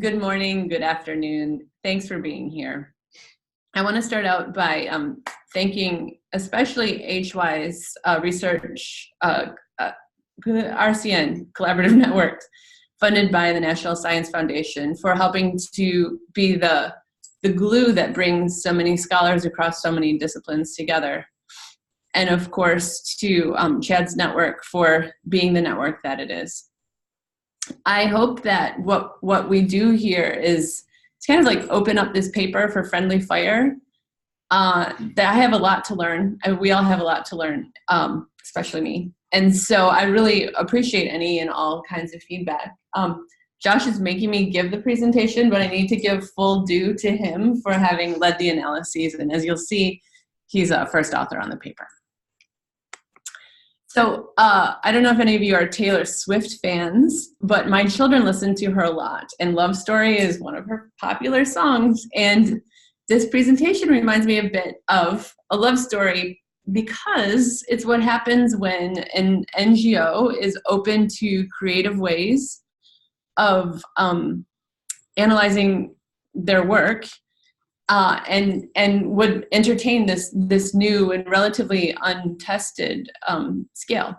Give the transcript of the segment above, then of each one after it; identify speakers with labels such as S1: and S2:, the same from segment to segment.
S1: Good morning, good afternoon. Thanks for being here. I want to start out by thanking especially HWISE Research, RCN, Collaborative Networks, funded by the National Science Foundation, for helping to be the glue that brings so many scholars across so many disciplines together. And of course, to Chad's network for being the network that it is. I hope that what we do here is it's kind of like open up this paper for friendly fire. That I have a lot to learn. We all have a lot to learn, especially me. And so I really appreciate any and all kinds of feedback. Josh is making me give the presentation, but I need to give full due to him for having led the analyses. And as you'll see, he's a first author on the paper. So I don't know if any of you are Taylor Swift fans, but my children listen to her a lot, and Love Story is one of her popular songs. And this presentation reminds me a bit of a love story because it's what happens when an NGO is open to creative ways of analyzing their work and would entertain this new and relatively untested scale.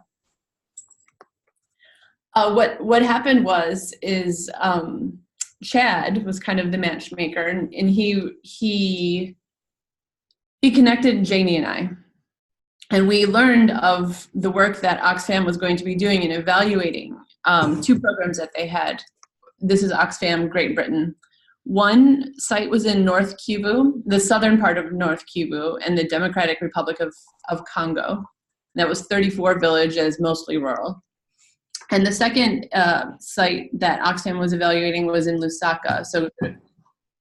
S1: What happened is Chad was kind of the matchmaker, and he connected Janie and I, and we learned of the work that Oxfam was going to be doing in evaluating two programs that they had. This is Oxfam Great Britain. One site was in North Kivu, the southern part of North Kivu, and the Democratic Republic of Congo. That was 34 villages, mostly rural. And the second site that Oxfam was evaluating was in Lusaka, so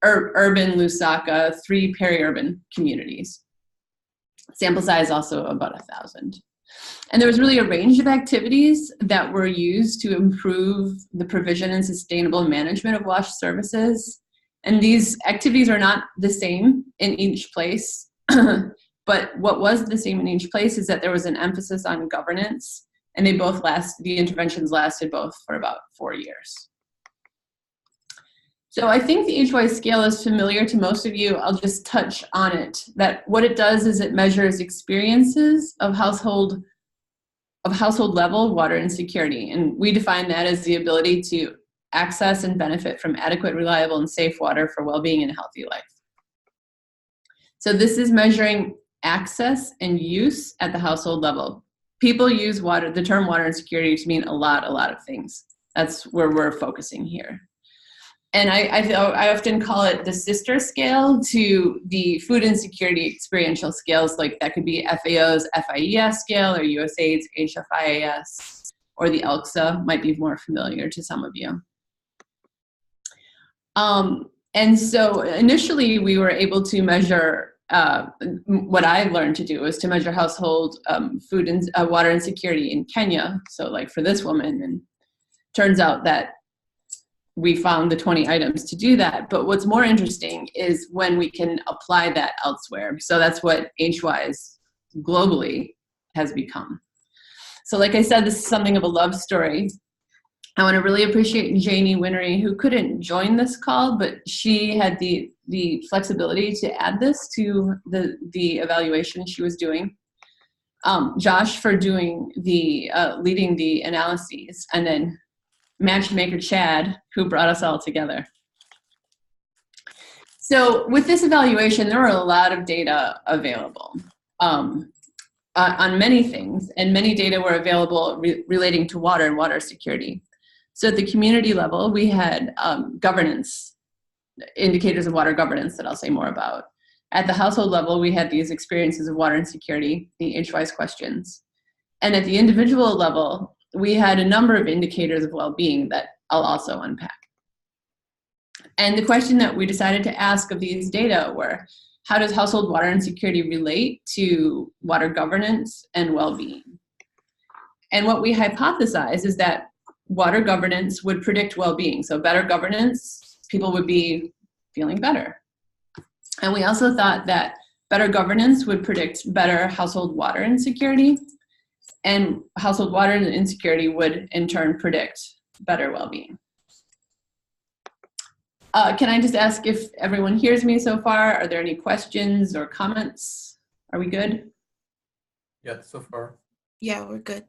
S1: urban Lusaka, 3 peri-urban communities. Sample size also about 1,000. And there was really a range of activities that were used to improve the provision and sustainable management of WASH services. And these activities are not the same in each place, but what was the same in each place is that there was an emphasis on governance, and the interventions lasted both for about 4 years. So I think the HWISE scale is familiar to most of you. I'll just touch on it. That what it does is it measures experiences of household level water insecurity, and we define that as the ability to access and benefit from adequate, reliable, and safe water for well-being and a healthy life. So this is measuring access and use at the household level. People use the term water insecurity to mean a lot of things. That's where we're focusing here. And I often call it the sister scale to the food insecurity experiential scales, like that could be FAO's FIES scale or USAID's HFIAS, or the ELCSA might be more familiar to some of you. And so initially we were able to measure, what I learned to do was to measure household food and water insecurity in Kenya. So like for this woman, and turns out that we found the 20 items to do that. But what's more interesting is when we can apply that elsewhere. So that's what HWISE globally has become. So like I said, this is something of a love story. I want to really appreciate Janie Winery, who couldn't join this call, but she had the flexibility to add this to the evaluation she was doing. Josh for doing leading the analyses, and then matchmaker Chad, who brought us all together. So with this evaluation, there were a lot of data available on many things, and many data were available relating to water and water security. So at the community level, we had governance, indicators of water governance that I'll say more about. At the household level, we had these experiences of water insecurity, the HWISE questions. And at the individual level, we had a number of indicators of well-being that I'll also unpack. And the question that we decided to ask of these data were, how does household water insecurity relate to water governance and well-being? And what we hypothesized is that water governance would predict well-being. So better governance, people would be feeling better. And we also thought that better governance would predict better household water insecurity, and household water insecurity would in turn predict better well-being. Can I just ask if everyone hears me so far? Are there any questions or comments? Are we good?
S2: Yeah, so far.
S3: Yeah, we're good.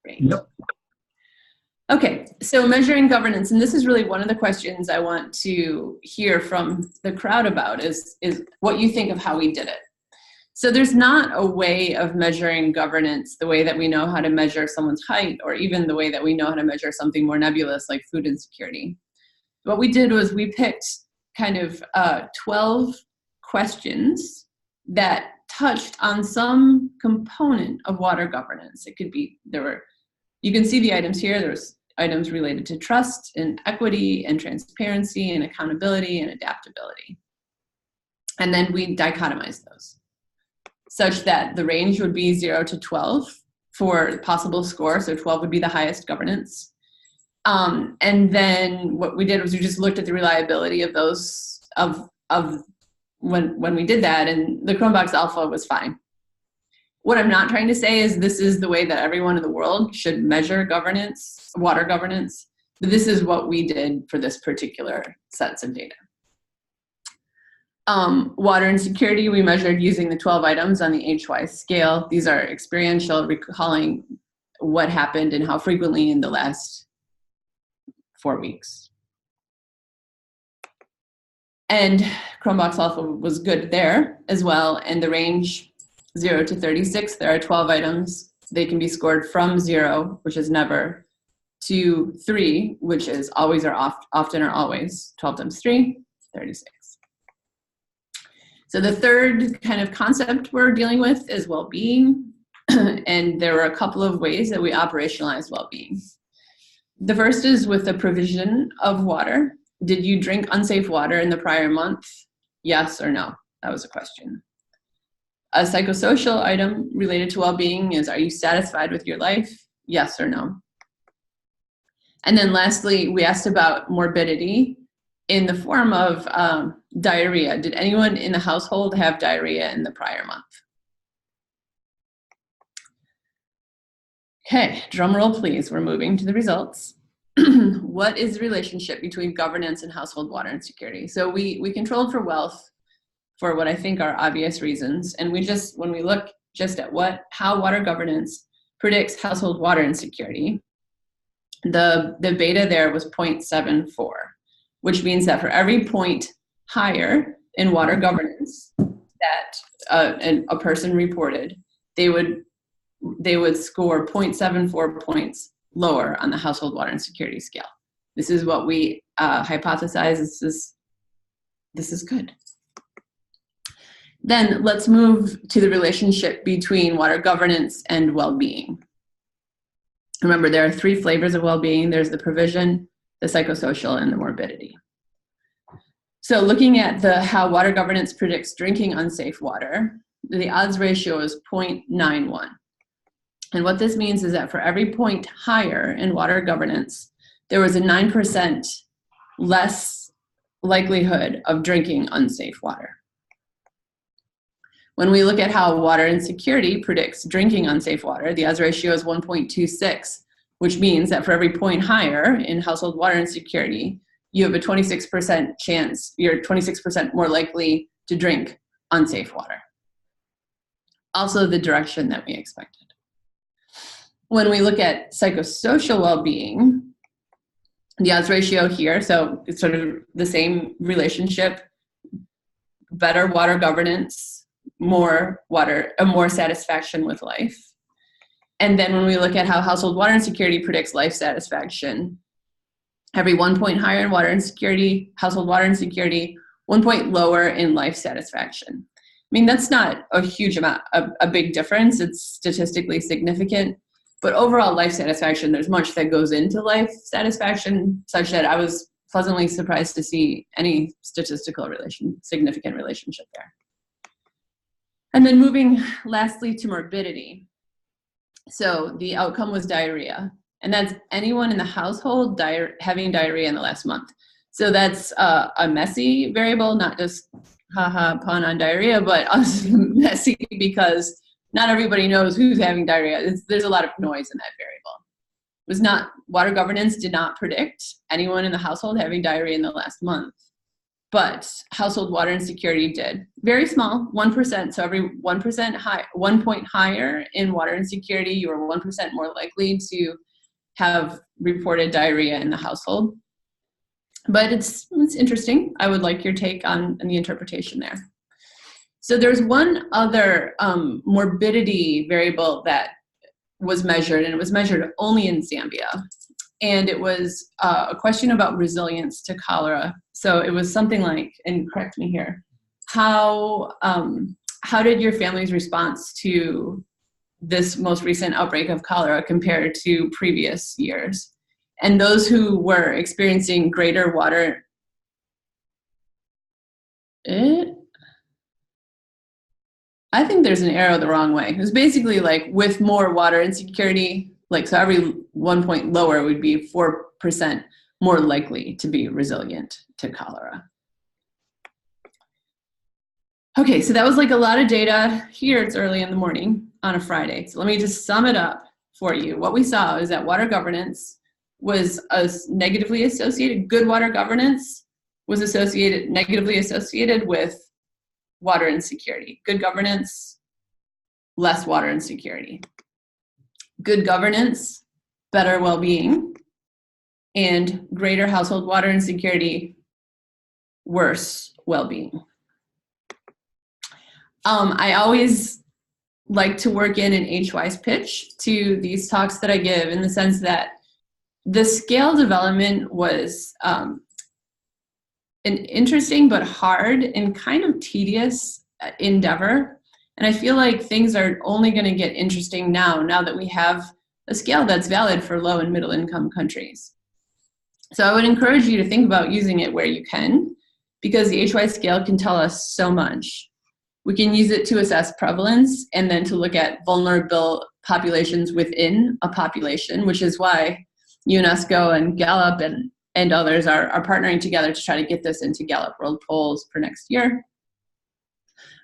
S1: Great.
S4: Yep.
S1: Okay, so measuring governance, and this is really one of the questions I want to hear from the crowd about is what you think of how we did it. So there's not a way of measuring governance the way that we know how to measure someone's height, or even the way that we know how to measure something more nebulous like food insecurity. What we did was we picked kind of 12 questions that touched on some component of water governance. It could be, you can see the items here. There's items related to trust and equity and transparency and accountability and adaptability. And then we dichotomized those such that the range would be 0 to 12 for possible score. So 12 would be the highest governance. And then what we did was we just looked at the reliability of those, of when we did that, and the Chromebox Alpha was fine. What I'm not trying to say is this is the way that everyone in the world should measure governance, water governance. But this is what we did for this particular sets of data. Water insecurity, we measured using the 12 items on the HWISE scale. These are experiential, recalling what happened and how frequently in the last 4 weeks. And Chromebox Alpha was good there as well. And the range 0 to 36, there are 12 items. They can be scored from 0, which is never, to 3, which is always or often or always. 12 times 3, 36. So the third kind of concept we're dealing with is well-being. And there were a couple of ways that we operationalized well-being. The first is with the provision of water. Did you drink unsafe water in the prior month? Yes or no? That was a question. A psychosocial item related to well-being is, are you satisfied with your life? Yes or no? And then lastly, we asked about morbidity in the form of diarrhea. Did anyone in the household have diarrhea in the prior month? Okay, drum roll please, we're moving to the results. What is the relationship between governance and household water insecurity? So we controlled for wealth for what I think are obvious reasons. And when we look just at how water governance predicts household water insecurity, the beta there was 0.74, which means that for every point higher in water governance that a person reported, they would score 0.74 points lower on the household water insecurity scale. This is what we hypothesize. This is good. Then let's move to the relationship between water governance and well-being. Remember, there are 3 flavors of well-being. There's the provision, the psychosocial, and the morbidity. So looking at how water governance predicts drinking unsafe water, the odds ratio is 0.91. And what this means is that for every point higher in water governance, there was a 9% less likelihood of drinking unsafe water. When we look at how water insecurity predicts drinking unsafe water, the odds ratio is 1.26, which means that for every point higher in household water insecurity, you have a 26% chance, you're 26% more likely to drink unsafe water. Also the direction that we expected. When we look at psychosocial well-being, the odds ratio here, so it's sort of the same relationship, better water governance, more satisfaction with life. And then when we look at how household water insecurity predicts life satisfaction, every 1 point higher in water insecurity, household water insecurity, 1 point lower in life satisfaction. I mean, that's not a huge amount, a big difference. It's statistically significant, but overall life satisfaction, there's much that goes into life satisfaction, such that I was pleasantly surprised to see any statistical significant relationship there. And then moving lastly to morbidity. So the outcome was diarrhea, and that's anyone in the household having diarrhea in the last month. So that's a messy variable, not just haha pun on diarrhea, but also messy because not everybody knows who's having diarrhea. There's a lot of noise in that variable. Water governance did not predict anyone in the household having diarrhea in the last month. but household water insecurity did. Very small, 1%. So every 1 point higher in water insecurity, you were 1% more likely to have reported diarrhea in the household. But it's interesting. I would like your take on the interpretation there. So there's one other morbidity variable that was measured, and it was measured only in Zambia. And it was a question about resilience to cholera. So it was something like, and correct me here, how did your family's response to this most recent outbreak of cholera compare to previous years? And those who were experiencing greater water, I think there's an arrow the wrong way. It was basically like with more water insecurity, like so every 1 point lower would be 4% more likely to be resilient to cholera. Okay, so that was like a lot of data. Here it's early in the morning on a Friday. So let me just sum it up for you. What we saw is that water governance was negatively associated, good water governance was negatively associated with water insecurity. Good governance, less water insecurity. Good governance, better well-being, and greater household water insecurity, worse well-being. I always like to work in an HWISE pitch to these talks that I give, in the sense that the scale development was an interesting but hard and kind of tedious endeavor. And I feel like things are only going to get interesting now that we have a scale that's valid for low and middle income countries. So I would encourage you to think about using it where you can, because the HWISE scale can tell us so much. We can use it to assess prevalence and then to look at vulnerable populations within a population, which is why UNESCO and Gallup and others are partnering together to try to get this into Gallup World Polls for next year.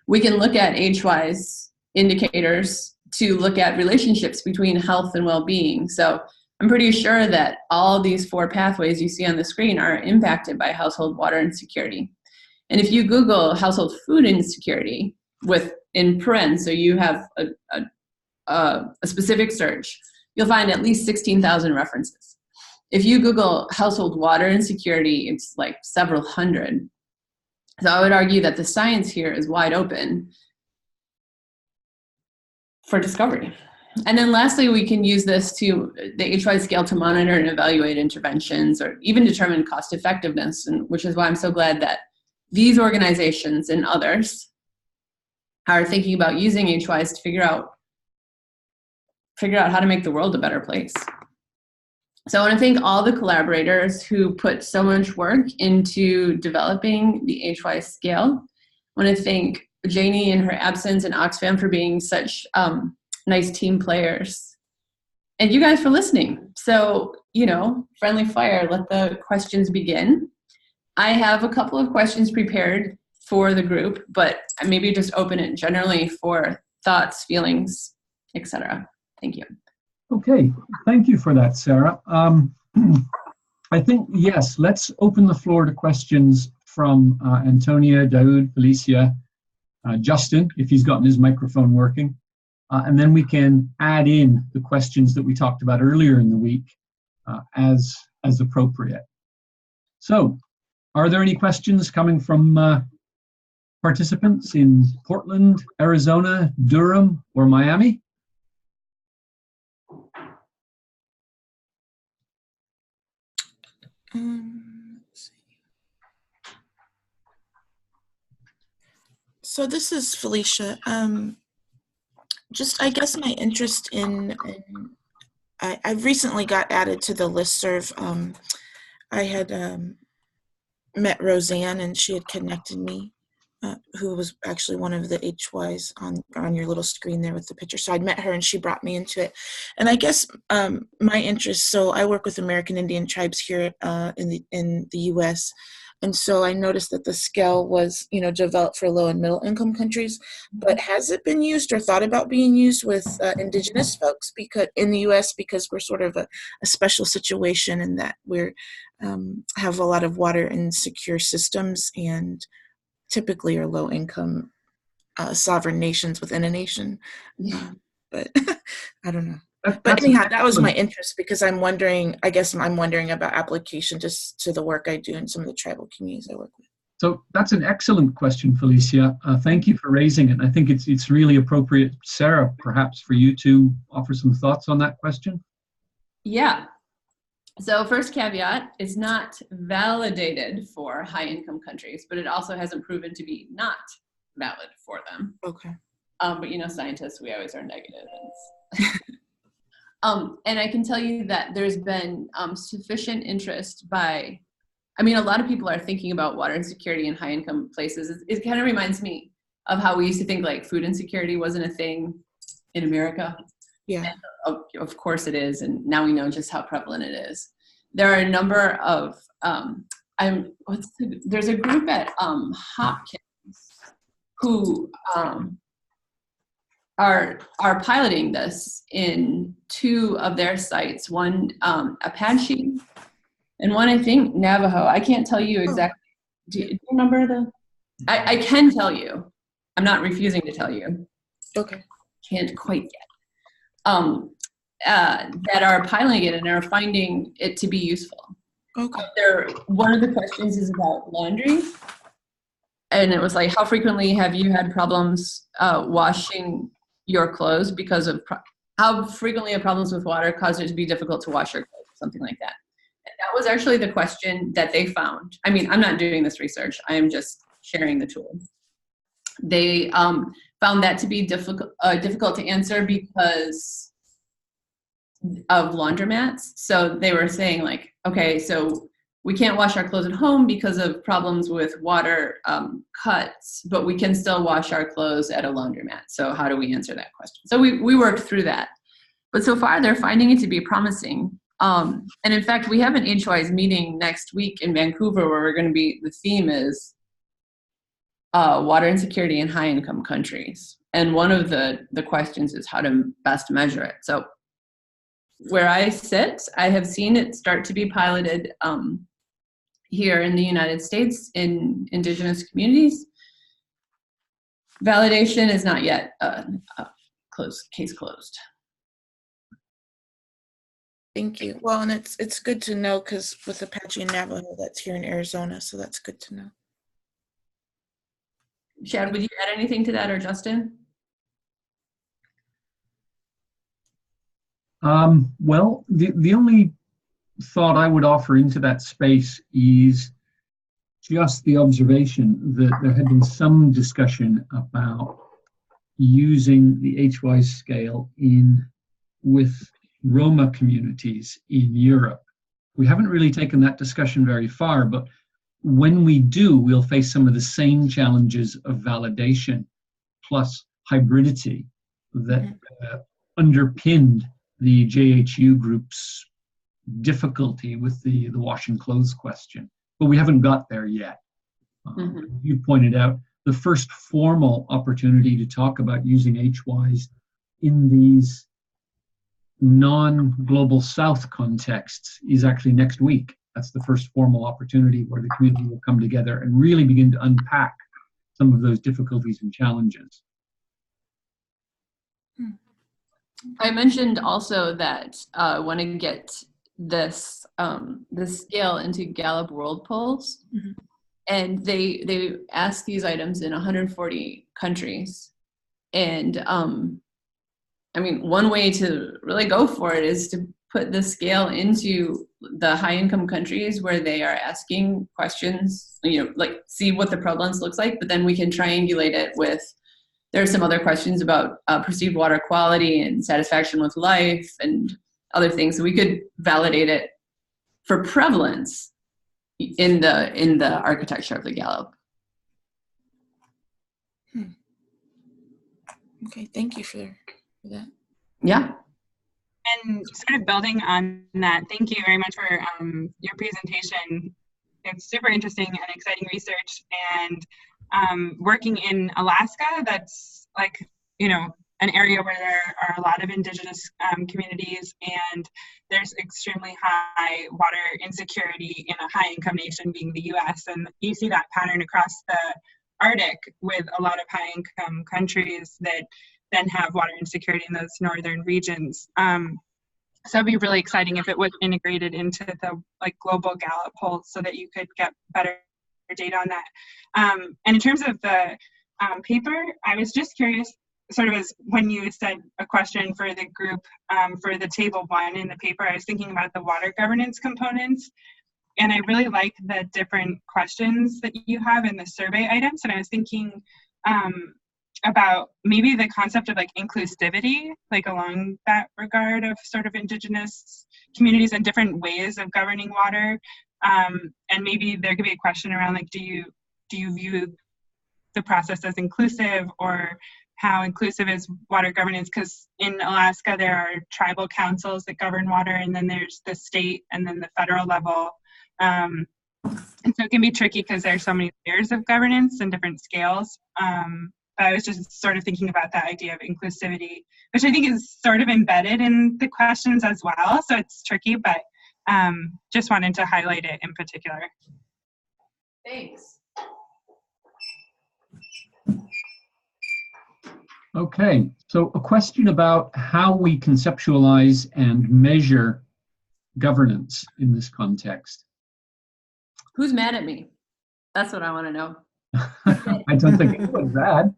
S1: We can look at HWISE indicators to look at relationships between health and well-being. So I'm pretty sure that all these 4 pathways you see on the screen are impacted by household water insecurity. And if you Google household food insecurity in parens, so you have a specific search, you'll find at least 16,000 references. If you Google household water insecurity, it's like several hundred. So I would argue that the science here is wide open for discovery. And then lastly, we can use the HWISE scale to monitor and evaluate interventions, or even determine cost effectiveness, and which is why I'm so glad that these organizations and others are thinking about using HWISE to figure out how to make the world a better place. So I want to thank all the collaborators who put so much work into developing the HWISE scale. I want to thank Janie in her absence and Oxfam for being such nice team players. And you guys for listening. So, friendly fire, let the questions begin. I have a couple of questions prepared for the group, but maybe just open it generally for thoughts, feelings, etc. Thank you.
S3: Okay, thank you for that, Sera. I think, yes, let's open the floor to questions from Antonia, Daud, Felicia, Justin, if he's gotten his microphone working. And then we can add in the questions that we talked about earlier in the week as appropriate. So, are there any questions coming from participants in Portland, Arizona, Durham, or Miami?
S4: Let's see. So this is Felicia. I guess my interest I recently got added to the listserv. I had met Roseanne, and she had connected me, who was actually one of the HWISE on your little screen there with the picture. So I'd met her, and she brought me into it. And I guess my interest, so I work with American Indian tribes here in the U.S., And so I noticed that the scale was, developed for low and middle income countries, but has it been used or thought about being used with indigenous folks because in the U.S. because we're sort of a special situation in that we're have a lot of water insecure systems and typically are low income sovereign nations within a nation. But I don't know. But anyhow, that was my interest because I'm wondering about application just to the work I do in some of the tribal communities I work with.
S3: So that's an excellent question, Felicia. Thank you for raising it. I think it's really appropriate, Sera, perhaps for you to offer some thoughts on that question.
S1: Yeah. So first caveat, it's not validated for high income countries, but it also hasn't proven to be not valid for them.
S4: Okay.
S1: But scientists, we always are negative. And I can tell you that there's been sufficient interest by, a lot of people are thinking about water insecurity in high income places. It kind of reminds me of how we used to think like food insecurity wasn't a thing in America.
S4: Yeah.
S1: And of course it is. And now we know just how prevalent it is. There are a number of, there's a group at Hopkins who are piloting this in 2 of their sites, one Apache and one I think Navajo. I can't tell you exactly. Do you remember the? I can tell you. I'm not refusing to tell you.
S4: Okay.
S1: Can't quite yet. That are piloting it and are finding it to be useful.
S4: Okay.
S1: One of the questions is about laundry. And it was like, how frequently have you had problems washing your clothes because of how frequently have problems with water caused it to be difficult to wash your clothes, something like that. And that was actually the question that they found. I'm not doing this research. I am just sharing the tool. They found that to be difficult to answer because of laundromats. So they were saying like, okay, so we can't wash our clothes at home because of problems with water cuts, but we can still wash our clothes at a laundromat. So how do we answer that question? So we worked through that. But so far, they're finding it to be promising. And in fact, we have an HWISE meeting next week in Vancouver where we're going to be, the theme is water insecurity in high-income countries. And one of the questions is how to best measure it. So where I sit, I have seen it start to be piloted here in the United States in indigenous communities. Validation is not yet case closed.
S4: Thank you. Well, and it's good to know because with Apache and Navajo, that's here in Arizona, so that's good to know.
S1: Shad, would you add anything to that, or Justin?
S3: Well, the only thought I would offer into that space is just the observation that there had been some discussion about using the HWISE scale with Roma communities in Europe. We haven't really taken that discussion very far, but when we do, we'll face some of the same challenges of validation plus hybridity that underpinned the JHU group's difficulty with the washing clothes question. But we haven't got there yet. You pointed out the first formal opportunity to talk about using HWISE in these non-global South contexts is actually next week. That's the first formal opportunity where the community will come together and really begin to unpack some of those difficulties and challenges.
S1: I mentioned also that I want to get this scale into Gallup World Polls, and they ask these items in 140 countries, and one way to really go for it is to put the scale into the high-income countries where they are asking questions, like see what the prevalence looks like, but then we can triangulate it with, there are some other questions about perceived water quality and satisfaction with life and other things. So we could validate it for prevalence in the architecture of the Gallup.
S4: Okay, thank you for that.
S1: Yeah.
S5: And sort of building on that, thank you very much for your presentation. it's super interesting and exciting research. And working in Alaska, that's like, you know, an area where there are a lot of indigenous communities, and there's extremely high water insecurity in a high income nation being the US. And you see that pattern across the Arctic with a lot of high income countries that then have water insecurity in those northern regions. So it'd be really exciting if it was integrated into the like global Gallup polls so that you could get better data on that. And in terms of the paper, I was just curious, sort of as when you said a question for the group for the table 1 in the paper, I was thinking about the water governance components. And I really like the different questions that you have in the survey items. And I was thinking about maybe the concept of like inclusivity, like along that regard of sort of indigenous communities and different ways of governing water. And maybe there could be a question around like, do you view the process as inclusive, or how inclusive is water governance? Because in Alaska, there are tribal councils that govern water, and then there's the state and then the federal level. And so it can be tricky because there's so many layers of governance and different scales. But I was just sort of thinking about that idea of inclusivity, which I think is sort of embedded in the questions as well. So it's tricky, but just wanted to highlight it in particular.
S1: Thanks.
S3: Okay, so a question about how we conceptualize and measure governance in this context.
S1: Who's mad at me? That's what I want to know.
S3: I don't think anyone's bad.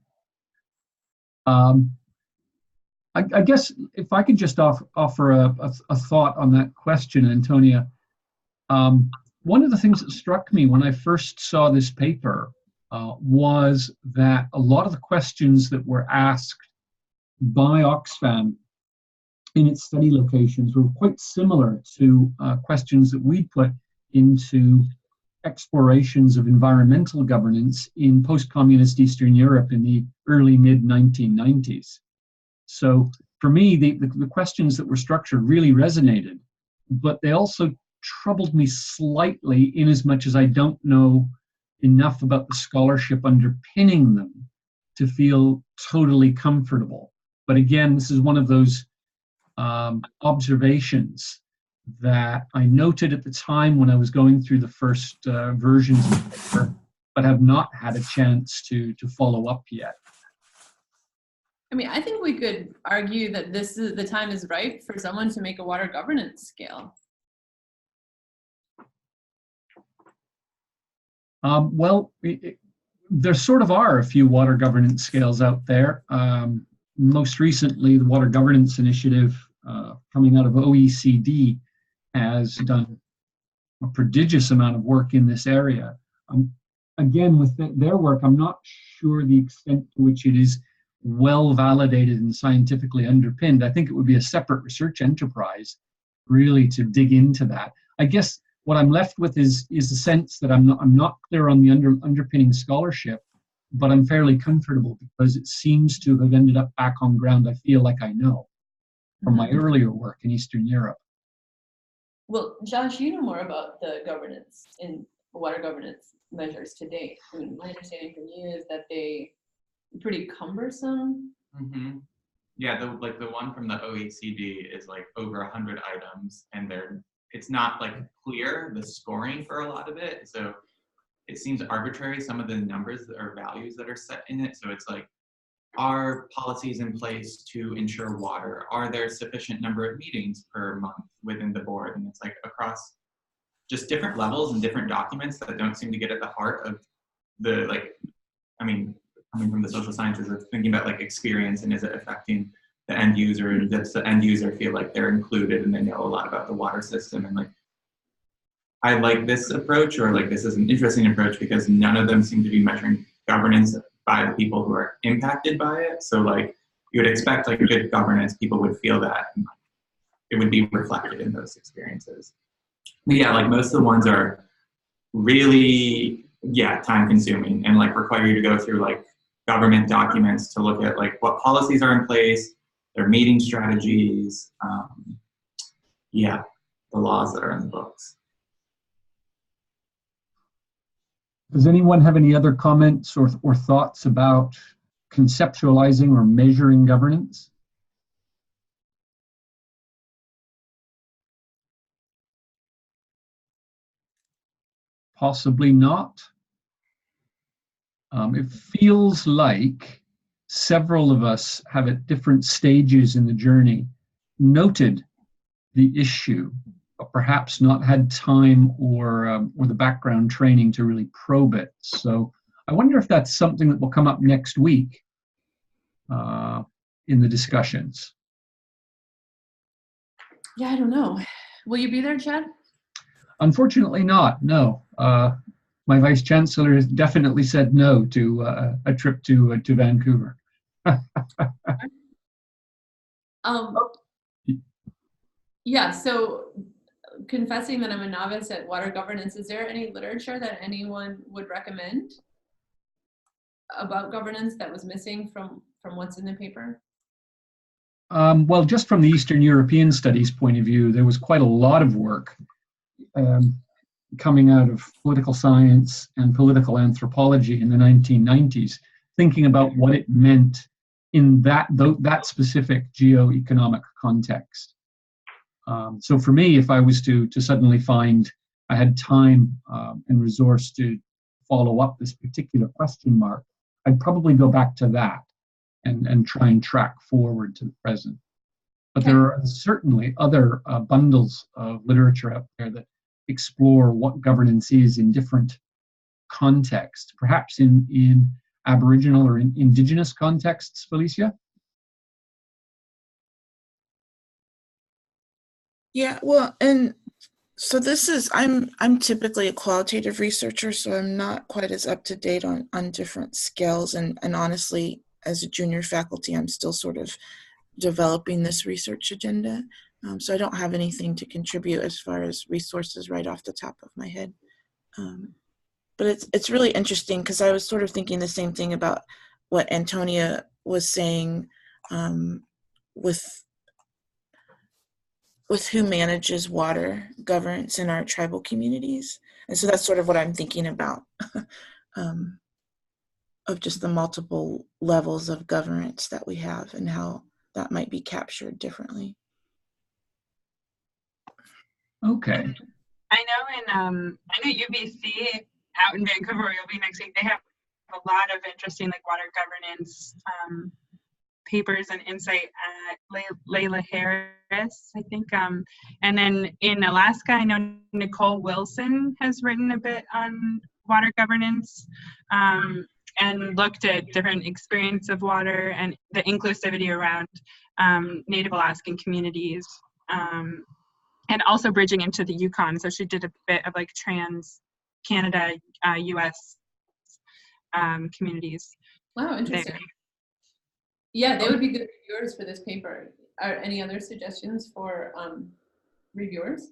S3: I guess if I could just offer a thought on that question, Antonia. One of the things that struck me when I first saw this paper was that a lot of the questions that were asked by Oxfam in its study locations were quite similar to questions that we put into explorations of environmental governance in post-communist Eastern Europe in the early mid-1990s. So for me, the questions that were structured really resonated, but they also troubled me slightly in as much as I don't know enough about the scholarship underpinning them to feel totally comfortable. But again, this is one of those observations that I noted at the time when I was going through the first versions of the paper, but have not had a chance to follow up yet.
S1: I mean, I think we could argue that the time is ripe for someone to make a water governance scale.
S3: Well, there sort of are a few water governance scales out there. Most recently, the Water Governance Initiative coming out of OECD has done a prodigious amount of work in this area. Again, with their work, I'm not sure the extent to which it is well validated and scientifically underpinned. I think it would be a separate research enterprise really to dig into that. I guess what I'm left with is a sense that I'm not clear on the underpinning scholarship, but I'm fairly comfortable because it seems to have ended up back on ground I feel like I know from my earlier work in Eastern Europe.
S1: Well, Josh, you know more about the governance in water governance measures to date. I mean, my understanding from you is that they are pretty cumbersome.
S6: Mm-hmm. Yeah, the one from the OECD is like over 100 items, and it's not like clear, the scoring for a lot of it. So it seems arbitrary, some of the numbers or values that are set in it. So it's like, are policies in place to ensure water? Are there sufficient number of meetings per month within the board? And it's like across just different levels and different documents that don't seem to get at the heart of the, like, I mean, coming from the social sciences, of thinking about like experience and is it affecting the end user, and does the end user feel like they're included and they know a lot about the water system. And like, I like this approach, or like this is an interesting approach because none of them seem to be measuring governance by the people who are impacted by it. So like you would expect like good governance, people would feel that and it would be reflected in those experiences. But yeah, like most of the ones are really, time consuming and like require you to go through like government documents to look at like what policies are in place, their meeting strategies, the laws that are in the books.
S3: Does anyone have any other comments or thoughts about conceptualizing or measuring governance? Possibly not. It feels like several of us have at different stages in the journey noted the issue, but perhaps not had time or the background training to really probe it. So I wonder if that's something that will come up next week in the discussions.
S1: Yeah, I don't know. Will you be there, Chad?
S3: Unfortunately not, no. My Vice Chancellor has definitely said no to a trip to Vancouver.
S1: Yeah, so confessing that I'm a novice at water governance, is there any literature that anyone would recommend about governance that was missing from what's in the paper?
S3: Well, just from the Eastern European studies point of view, there was quite a lot of work coming out of political science and political anthropology in the 1990s, thinking about what it meant in that specific geo-economic context. So for me, if I was to suddenly find I had time and resource to follow up this particular question mark, I'd probably go back to that and try and track forward to the present. But
S1: Okay.
S3: there are certainly other bundles of literature out there that explore what governance is in different contexts, perhaps in Aboriginal or in Indigenous contexts, Felicia?
S4: Yeah, well, and so this is, I'm typically a qualitative researcher, so I'm not quite as up to date on different scales. And honestly, as a junior faculty, I'm still sort of developing this research agenda. So I don't have anything to contribute as far as resources right off the top of my head. But it's really interesting because I was sort of thinking the same thing about what Antonia was saying with who manages water governance in our tribal communities. And so that's sort of what I'm thinking about of just the multiple levels of governance that we have and how that might be captured differently.
S3: Okay.
S5: I know UBC out in Vancouver, where you'll be next week, they have a lot of interesting like water governance papers and insight. Layla Harris, I think, and then in Alaska, I know Nicole Wilson has written a bit on water governance and looked at different experience of water and the inclusivity around Native Alaskan communities. And also bridging into the Yukon. So she did a bit of like trans Canada, US communities.
S1: Wow, interesting.
S5: There.
S1: Yeah, they would be good reviewers for this paper. Are any other suggestions for reviewers?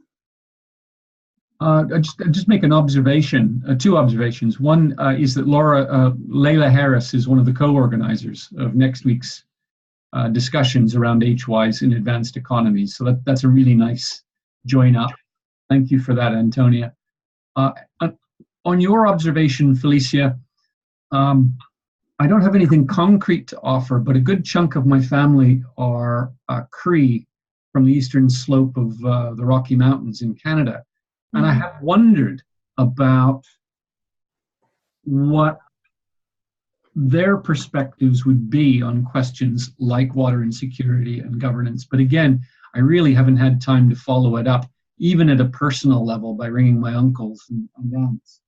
S3: I just make an observation, two observations. One is that Layla Harris is one of the co-organizers of next week's discussions around HWISE in advanced economies. So that's a really nice join up. Thank you for that, Antonia. On your observation, Felicia, I don't have anything concrete to offer, but a good chunk of my family are Cree from the eastern slope of the Rocky Mountains in Canada. And I have wondered about what their perspectives would be on questions like water insecurity and governance. But again, I really haven't had time to follow it up, even at a personal level, by ringing my uncles and aunts.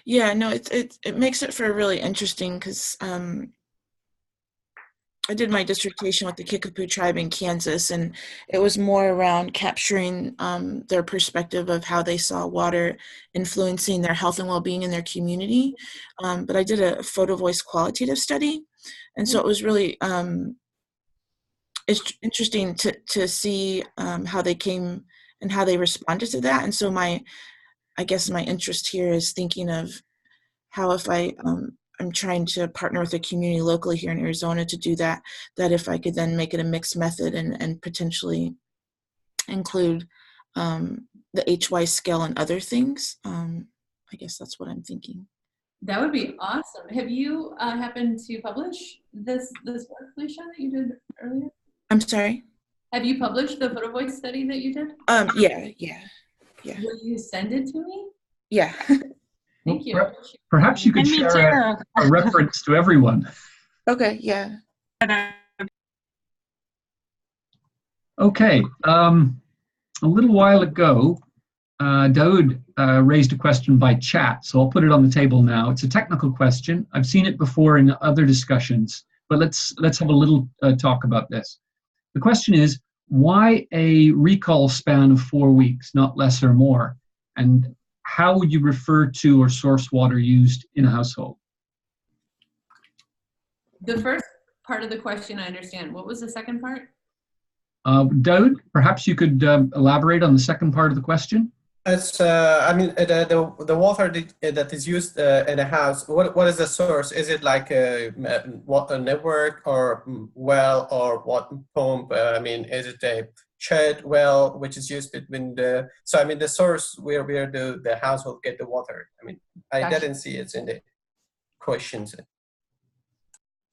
S4: Yeah, no, it makes it for really interesting because I did my dissertation with the Kickapoo tribe in Kansas, and it was more around capturing their perspective of how they saw water influencing their health and well-being in their community. But I did a photo voice qualitative study, and so it was really it's interesting to see how they came and how they responded to that. And so I guess my interest here is thinking of how if I'm trying to partner with a community locally here in Arizona to do that if I could then make it a mixed method and potentially include the HWISE scale and other things. I guess that's what I'm thinking.
S1: That would be awesome. Have you happened to publish this work, Felicia, that you did earlier?
S4: I'm sorry?
S1: Have you published the photo voice study that you did?
S4: Yeah.
S1: Will you send it to me?
S4: Yeah.
S1: Thank you.
S3: Perhaps you could
S5: And me
S3: share
S5: too.
S3: a reference to everyone.
S4: Okay, yeah.
S3: Okay. A little while ago, Daud raised a question by chat, so I'll put it on the table now. It's a technical question. I've seen it before in other discussions, but let's have a little talk about this. The question is, why a recall span of 4 weeks, not less or more? And how would you refer to or source water used in a household?
S1: The first part of the question I understand. What was the second part?
S3: Daud, perhaps you could elaborate on the second part of the question?
S2: It's, I mean, the water that is used in a house, what is the source? Is it like a network or well or what pump? I mean, is it a shed well, which is used between the, so I mean, the source where the household get the water. I mean, I
S1: Gotcha.
S2: didn't see it in the questions.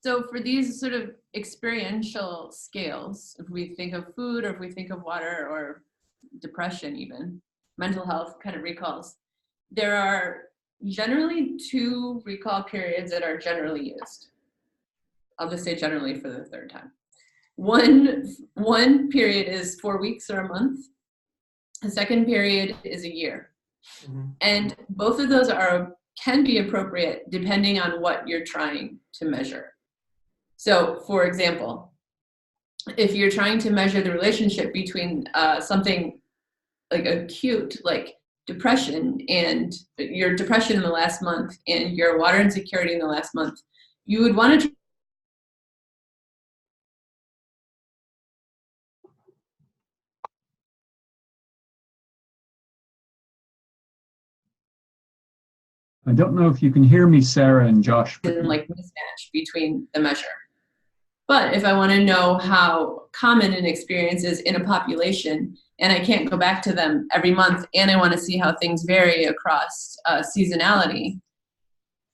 S1: So for these sort of experiential scales, if we think of food or if we think of water or depression even, mental health kind of recalls, there are generally 2 recall periods that are generally used. I'll just say generally for the third time. One period is 4 weeks or a month. The second period is a year.
S2: Mm-hmm.
S1: And both of those can be appropriate depending on what you're trying to measure. So for example, if you're trying to measure the relationship between something like acute, like depression, and your depression in the last month and your water insecurity in the last month, you would want to
S3: I don't know if you can hear me, Sarah and Josh. But
S1: like mismatch between the measure. But if I want to know how common an experience is in a population, and I can't go back to them every month, and I want to see how things vary across seasonality,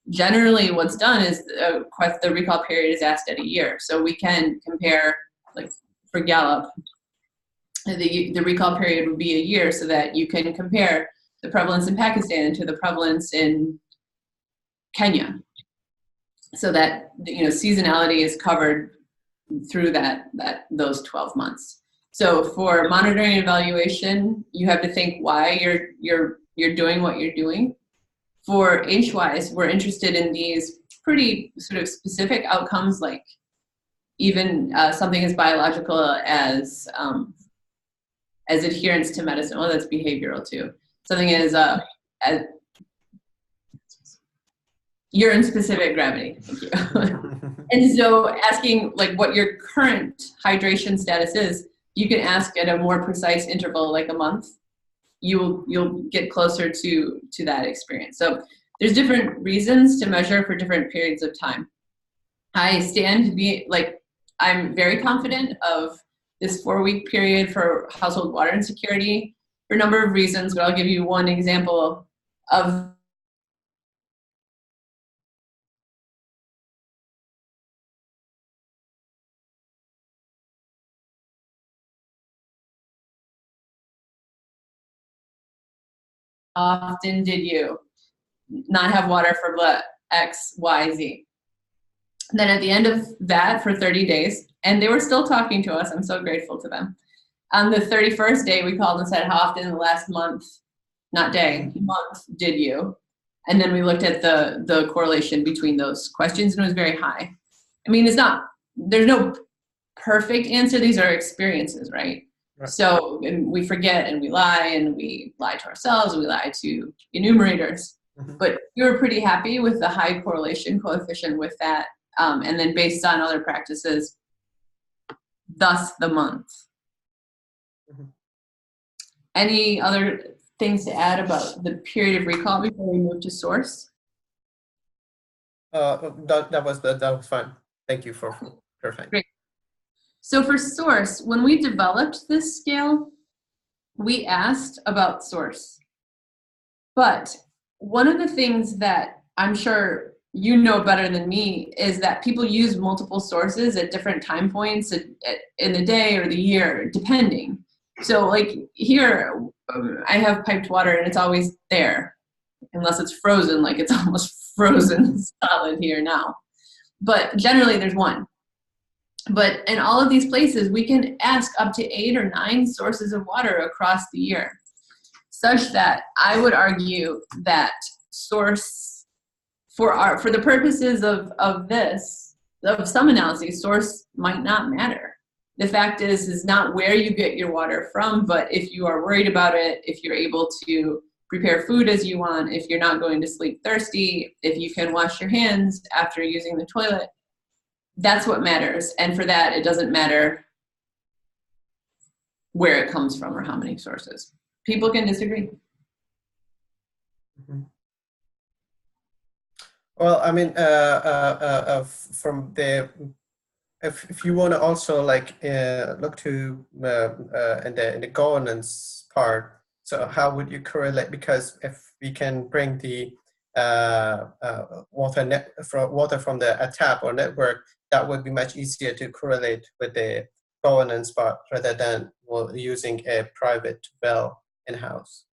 S1: generally what's done is the recall period is asked at a year. So we can compare, like for Gallup, the recall period would be a year so that you can compare the prevalence in Pakistan to the prevalence in Kenya. So that, you know, seasonality is covered through those 12 months. So for monitoring and evaluation, you have to think why you're doing what you're doing. For HWISE, we're interested in these pretty sort of specific outcomes, like even something as biological as adherence to medicine. Well, that's behavioral too. Something as urine specific gravity. Thank you. And so asking like what your current hydration status is, you can ask at a more precise interval, like a month. You'll get closer to that experience. So there's different reasons to measure for different periods of time. I stand to be like, I'm very confident of this 4-week period for household water insecurity for a number of reasons, but I'll give you one example of often did you not have water for X, Y, Z. Then at the end of that for 30 days, and they were still talking to us, I'm so grateful to them. On the 31st day, we called and said, how often in the last month, not day, month did you? And then we looked at the correlation between those questions, and it was very high. I mean, there's no perfect answer. These are experiences, right? Right. So and we forget and we lie to ourselves, we lie to enumerators. Mm-hmm. But we were pretty happy with the high correlation coefficient with that. And then based on other practices, thus the month. Mm-hmm. Any other things to add about the period of recall before we move to source?
S2: That was fine. Thank you for clarifying.
S1: Great. So for source, when we developed this scale, we asked about source. But one of the things that I'm sure you know better than me is that people use multiple sources at different time points in the day or the year, depending. So like here, I have piped water and it's always there, unless it's frozen, like it's almost frozen solid here now. But generally there's one. But in all of these places, we can ask up to 8 or 9 sources of water across the year, such that I would argue that source, for the purposes of some analyses, source might not matter. The fact is not where you get your water from, but if you are worried about it, if you're able to prepare food as you want, if you're not going to sleep thirsty, if you can wash your hands after using the toilet, that's what matters. And for that, it doesn't matter where it comes from or how many sources. People can disagree.
S2: Mm-hmm. Well, I mean, from the, if you want to also like look to in the governance part, so how would you correlate? Because if we can bring the water from the tap or network, that would be much easier to correlate with the governance part rather than using a private well in-house.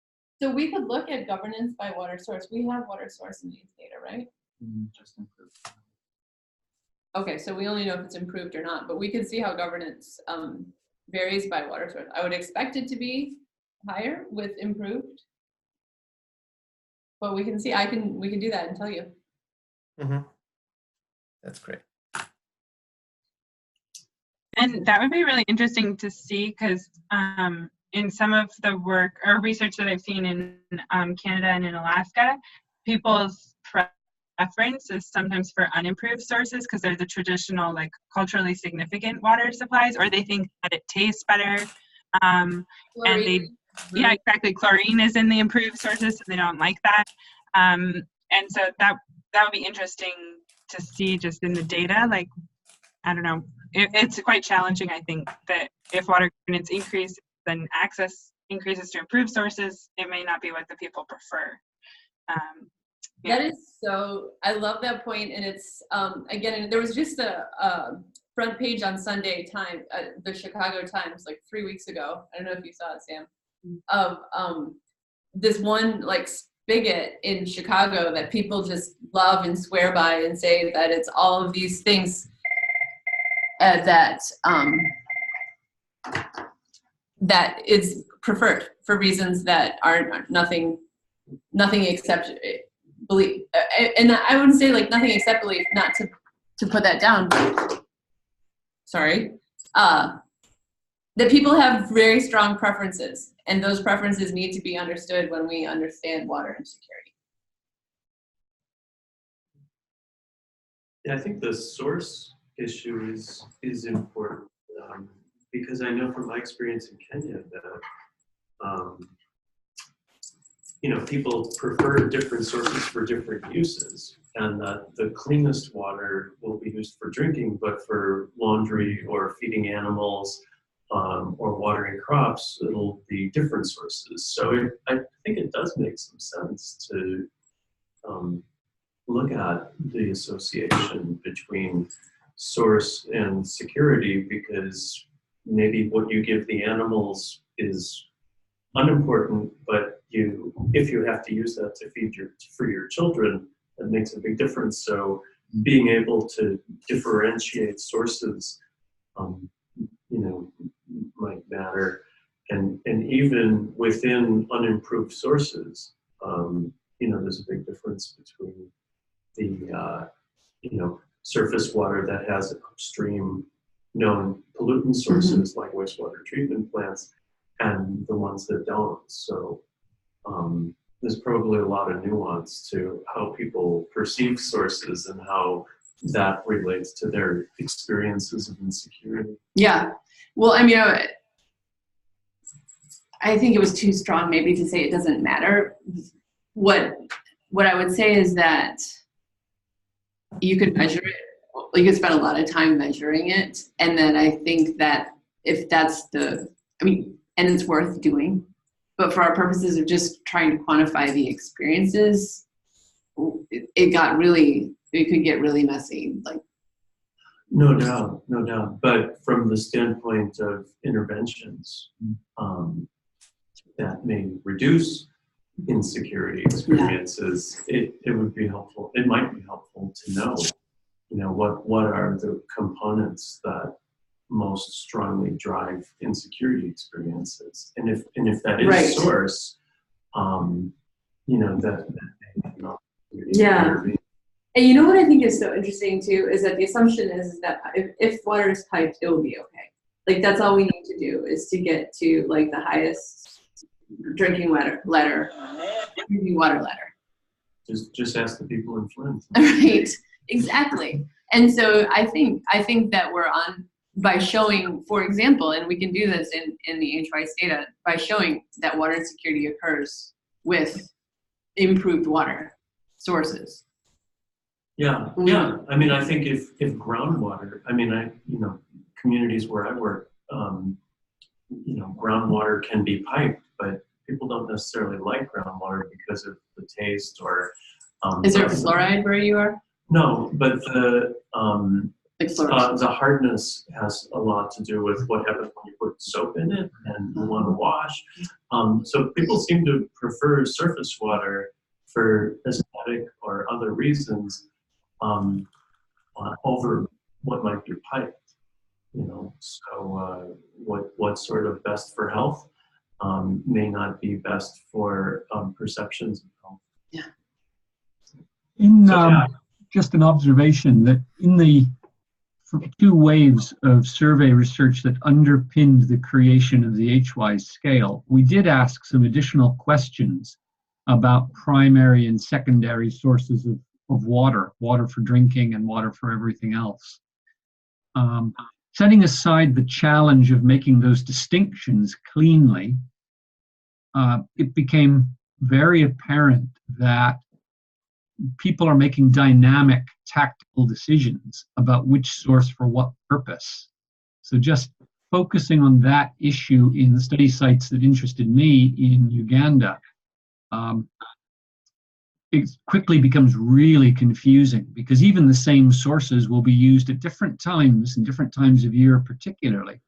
S1: So we could look at governance by water source. We have water source in these data, right?
S6: Just improved.
S1: Okay, so we only know if it's improved or not, but we can see how governance varies by water source. I would expect it to be higher with improved, but we can see. We can do that and tell you.
S2: Mm-hmm. That's great.
S5: And that would be really interesting to see, because in some of the work or research that I've seen in Canada and in Alaska, people's preference is sometimes for unimproved sources because they're the traditional, like, culturally significant water supplies, or they think that it tastes better. And they, yeah, exactly. Chlorine is in the improved sources, so they don't like that. And so that would be interesting to see just in the data. Like, I don't know. It's quite challenging, I think, that if water governance increases, then access increases to improved sources. It may not be what the people prefer. Yeah.
S1: That is so, I love that point. And it's, again, there was just a front page on Sunday Times, the Chicago Times, like 3 weeks ago. I don't know if you saw it, Sam, of this one like spigot in Chicago that people just love and swear by and say that it's all of these things that is preferred for reasons that are nothing except belief. And I wouldn't say like nothing except belief, not to put that down, but sorry, that people have very strong preferences, and those preferences need to be understood when we understand water insecurity.
S7: Yeah, I think the source issue is important because I know from my experience in Kenya that you know, people prefer different sources for different uses, and that the cleanest water will be used for drinking, but for laundry or feeding animals or watering crops, it'll be different sources. So I think it does make some sense to look at the association between source and security, because maybe what you give the animals is unimportant, but if you have to use that to feed for your children, that makes a big difference. So being able to differentiate sources, you know, might matter, and even within unimproved sources, you know, there's a big difference between the you know, surface water that has upstream known pollutant sources like wastewater treatment plants and the ones that don't. So there's probably a lot of nuance to how people perceive sources and how that relates to their experiences of insecurity.
S1: Yeah. Well, I mean, I think it was too strong maybe to say it doesn't matter. What I would say is that you could measure it. You could spend a lot of time measuring it. And then I think that if that's and it's worth doing, but for our purposes of just trying to quantify the experiences, it could get really messy. Like,
S7: no doubt, no doubt. But from the standpoint of interventions, that may reduce insecurity experiences, it would be helpful. It might be helpful to know, what are the components that most strongly drive insecurity experiences, and if that is source, that
S1: And you know what I think is so interesting too is that the assumption is that if water is piped, it will be okay. Like, that's all we need to do is to get to like the highest drinking water letter.
S7: Just ask the people in Flint.
S1: Right, exactly. And so I think that we're on by showing, for example, and we can do this in the HWISE data, by showing that water insecurity occurs with improved water sources.
S7: Yeah. I mean, I think if groundwater, communities where I work, groundwater can be piped, but people don't necessarily like groundwater because of the taste or.
S1: Is there fluoride where you are?
S7: No, but the hardness has a lot to do with what happens when you put soap in it and you want to wash. So people seem to prefer surface water for aesthetic or other reasons over what might be piped. So what's sort of best for health may not be best for perceptions of health.
S1: Yeah.
S3: Just an observation that in the two waves of survey research that underpinned the creation of the HWISE scale, we did ask some additional questions about primary and secondary sources of water for drinking and water for everything else. Setting aside the challenge of making those distinctions cleanly, it became very apparent that people are making dynamic, tactical decisions about which source for what purpose. So just focusing on that issue in the study sites that interested me in Uganda, it quickly becomes really confusing because even the same sources will be used at different times and different times of year, particularly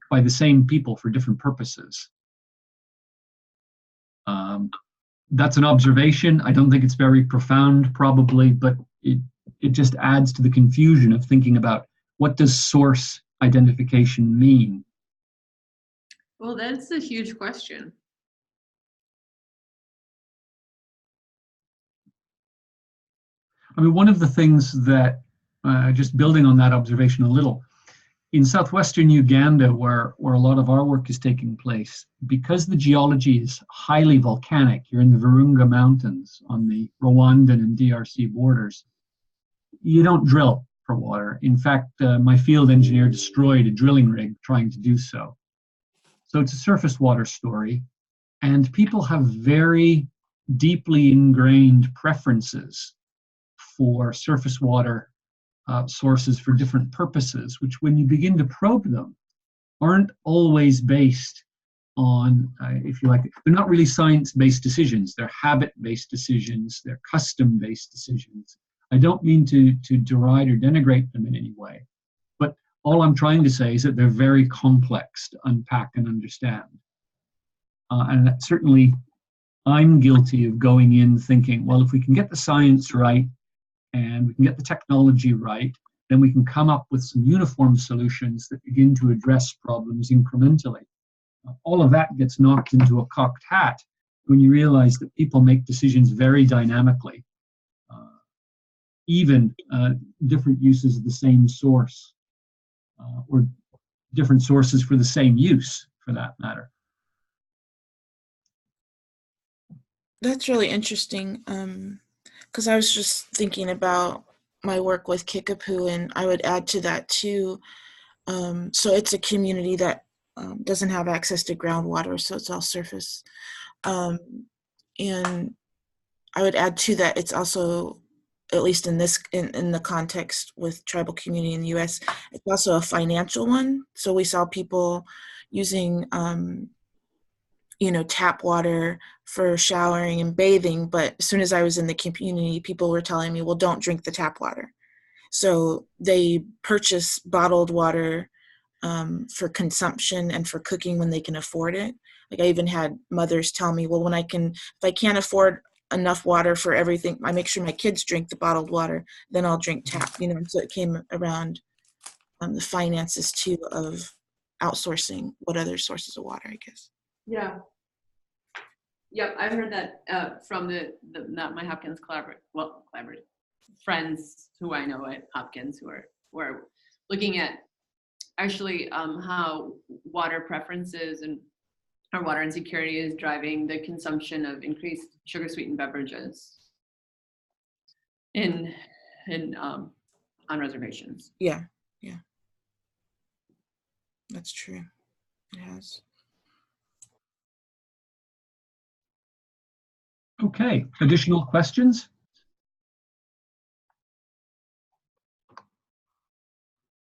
S3: by the same people for different purposes. That's an observation. I don't think it's very profound, probably, but it just adds to the confusion of thinking about what does source identification mean?
S1: Well, that's a huge question.
S3: I mean, one of the things that, just building on that observation a little, in southwestern Uganda, where a lot of our work is taking place, because the geology is highly volcanic, you're in the Virunga Mountains on the Rwandan and DRC borders, you don't drill for water. In fact, my field engineer destroyed a drilling rig trying to do so. So it's a surface water story, and people have very deeply ingrained preferences for surface water sources for different purposes, which when you begin to probe them, aren't always based on, if you like, they're not really science-based decisions, they're habit-based decisions, they're custom-based decisions. I don't mean to deride or denigrate them in any way, but all I'm trying to say is that they're very complex to unpack and understand. And that certainly I'm guilty of going in thinking, well, if we can get the science right, and we can get the technology right, then we can come up with some uniform solutions that begin to address problems incrementally. All of that gets knocked into a cocked hat when you realize that people make decisions very dynamically, even different uses of the same source, or different sources for the same use, for that matter.
S4: That's really interesting. Because I was just thinking about my work with Kickapoo, and I would add to that too. So it's a community that doesn't have access to groundwater, so it's all surface. And I would add to that, it's also, at least in this, in the context with tribal community in the U.S., it's also a financial one. So we saw people using tap water for showering and bathing. But as soon as I was in the community, people were telling me, well, don't drink the tap water. So they purchase bottled water for consumption and for cooking when they can afford it. Like I even had mothers tell me, well, if I can't afford enough water for everything, I make sure my kids drink the bottled water, then I'll drink tap, and so it came around the finances too of outsourcing what other sources of water, I guess.
S1: Yeah. Yep, I've heard that from the not my Hopkins collaborative friends who I know at Hopkins who are looking at actually how water preferences and our water insecurity is driving the consumption of increased sugar sweetened beverages on reservations.
S4: Yeah. That's true. It has.
S3: Okay, additional questions?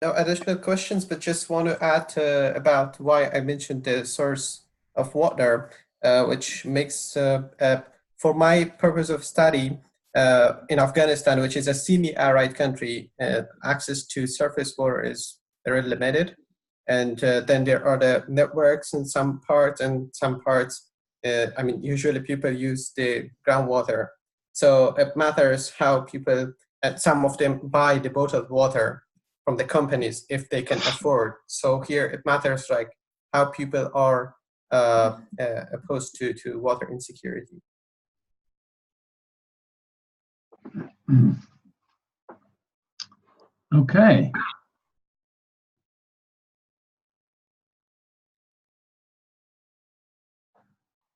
S2: No additional questions, but just want to add about why I mentioned the source of water, which makes, for my purpose of study in Afghanistan, which is a semi-arid country, access to surface water is very limited. And then there are the networks in some parts, usually people use the groundwater. So it matters how people, and some of them buy the bottled water from the companies if they can afford. So here it matters like how people are opposed to water insecurity.
S3: Okay.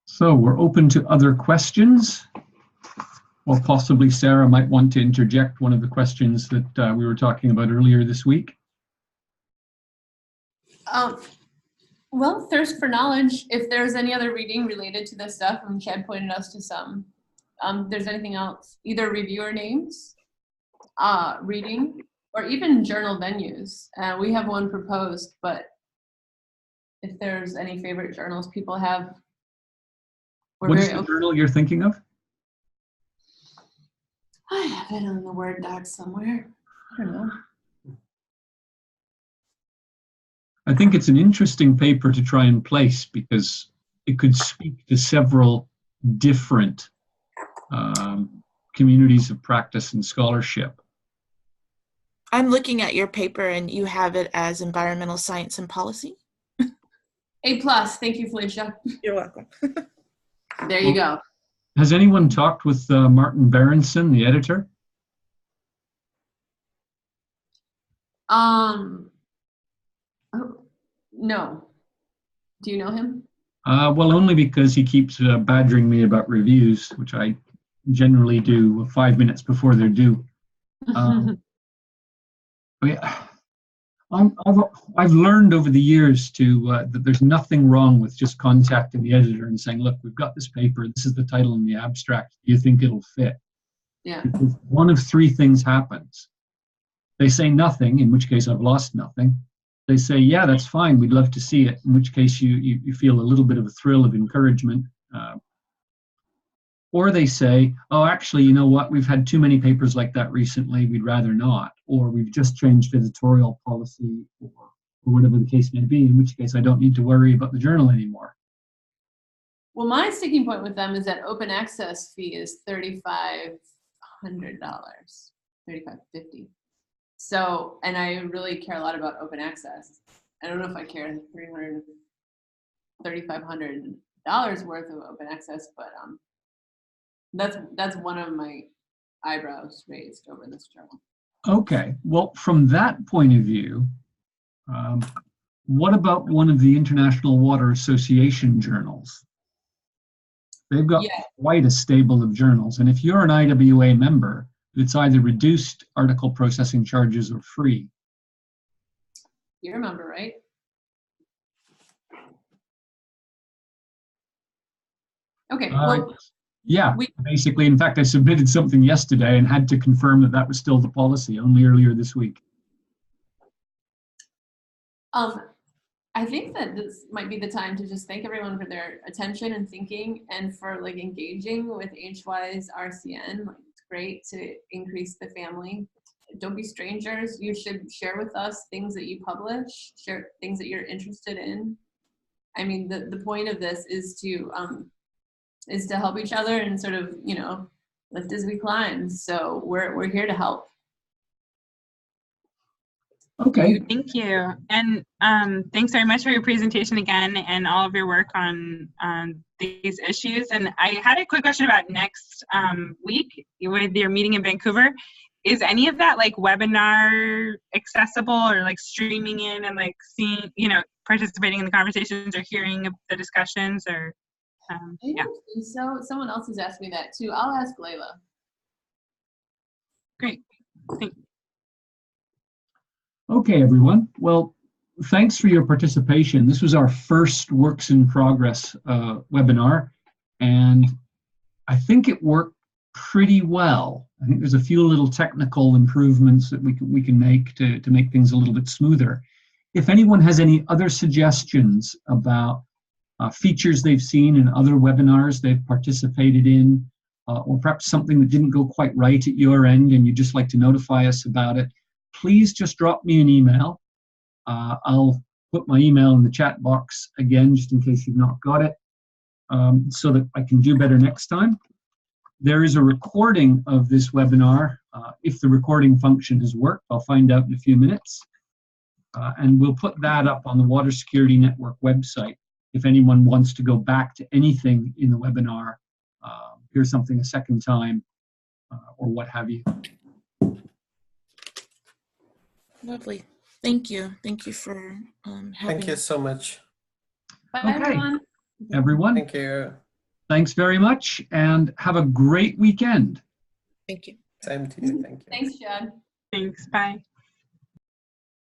S3: So we're open to other questions, or possibly Sera might want to interject one of the questions that we were talking about earlier this week.
S1: Well, thirst for knowledge. If there's any other reading related to this stuff, and Chad pointed us to some. If there's anything else, either reviewer names, reading, or even journal venues. We have one proposed, but if there's any favorite journals people have,
S3: What is the journal you're thinking of?
S1: I have it on the Word doc somewhere. I don't know.
S3: I think it's an interesting paper to try and place because it could speak to several different communities of practice and scholarship.
S4: I'm looking at your paper and you have it as environmental science and policy.
S1: A+, thank you, Felicia.
S4: You're welcome.
S1: There you go.
S3: Has anyone talked with Martin Berenson, the editor?
S1: No. Do you know him?
S3: Well, only because he keeps badgering me about reviews, which I generally do 5 minutes before they're due. I've learned over the years that there's nothing wrong with just contacting the editor and saying, look, we've got this paper, this is the title in the abstract, do you think it'll fit?
S1: Yeah.
S3: Because one of three things happens. They say nothing, in which case I've lost nothing. They say, yeah, that's fine, we'd love to see it, in which case you feel a little bit of a thrill of encouragement. Or they say, oh, actually, you know what, we've had too many papers like that recently, we'd rather not. Or we've just changed editorial policy, or whatever the case may be, in which case I don't need to worry about the journal anymore.
S1: Well, my sticking point with them is that open access fee is $3,500, $3,550. So, and I really care a lot about open access. I don't know if I care $3,500 worth of open access, but that's one of my eyebrows raised over this journal.
S3: Okay, well, from that point of view, what about one of the International Water Association journals? They've got quite a stable of journals, and if you're an IWA member, it's either reduced article processing charges or free.
S1: You remember, right? Okay, well,
S3: yeah, basically, in fact, I submitted something yesterday and had to confirm that that was still the policy only earlier this week.
S1: I think that this might be the time to just thank everyone for their attention and thinking, and for like engaging with HWISE RCN. Like, it's great to increase the family. Don't be strangers. You should share with us things that you publish, share things that you're interested in. I mean, the point of this is to help each other and sort of, you know, lift as we climb. So we're here to help.
S3: Okay.
S5: Thank you. And thanks very much for your presentation again and all of your work on these issues. And I had a quick question about next week with your meeting in Vancouver. Is any of that like webinar accessible, or like streaming in and like seeing, you know, participating in the conversations or hearing the discussions, or yeah.
S1: So someone else has asked me that too. I'll ask Layla.
S5: Great. Thanks.
S3: Okay, everyone. Well, thanks for your participation. This was our first Works in Progress webinar, and I think it worked pretty well. I think there's a few little technical improvements that we can make to make things a little bit smoother. If anyone has any other suggestions about features they've seen in other webinars they've participated in, or perhaps something that didn't go quite right at your end and you'd just like to notify us about it, please just drop me an email. I'll put my email in the chat box again, just in case you've not got it, so that I can do better next time. There is a recording of this webinar. If the recording function has worked, I'll find out in a few minutes. And we'll put that up on the Water Security Network website if anyone wants to go back to anything in the webinar, hear something a second time, or what have you.
S4: Lovely. Thank you. Thank you for having
S2: Thank you so much.
S1: Bye,
S3: Okay.
S1: everyone.
S3: Everyone,
S2: Thank you.
S3: thanks very much, and have a great weekend.
S4: Thank you.
S2: Same to you. Thank you.
S1: Thanks, Chad.
S5: Thanks. Bye.